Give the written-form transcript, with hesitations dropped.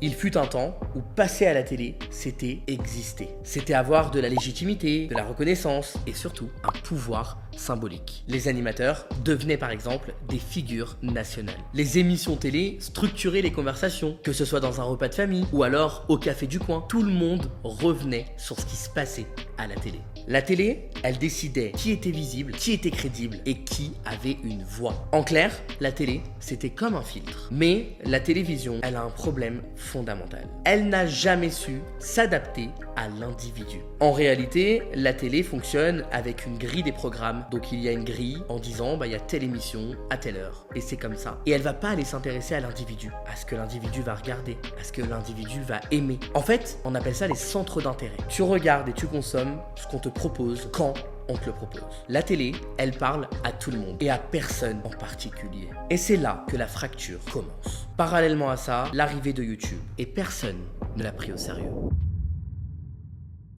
Il fut un temps où passer à la télé, c'était exister. C'était avoir de la légitimité, de la reconnaissance et surtout un pouvoir symbolique. Les animateurs devenaient par exemple des figures nationales. Les émissions télé structuraient les conversations, que ce soit dans un repas de famille ou alors au café du coin. Tout le monde revenait sur ce qui se passait à la télé. La télé, elle décidait qui était visible, qui était crédible et qui avait une voix. En clair, la télé, c'était comme un filtre. Mais la télévision, elle a un problème fondamental. Elle n'a jamais su s'adapter à l'individu. En réalité, la télé fonctionne avec une grille des programmes. Donc il y a une grille en disant il y a telle émission à telle heure. Et c'est comme ça. Et elle va pas aller s'intéresser à l'individu, à ce que l'individu va regarder, à ce que l'individu va aimer. En fait, on appelle ça les centres d'intérêt. Tu regardes et tu consommes ce qu'on te propose quand on te le propose. La télé, elle parle à tout le monde et à personne en particulier. Et c'est là que la fracture commence. Parallèlement à ça, l'arrivée de YouTube. Et personne ne l'a pris au sérieux.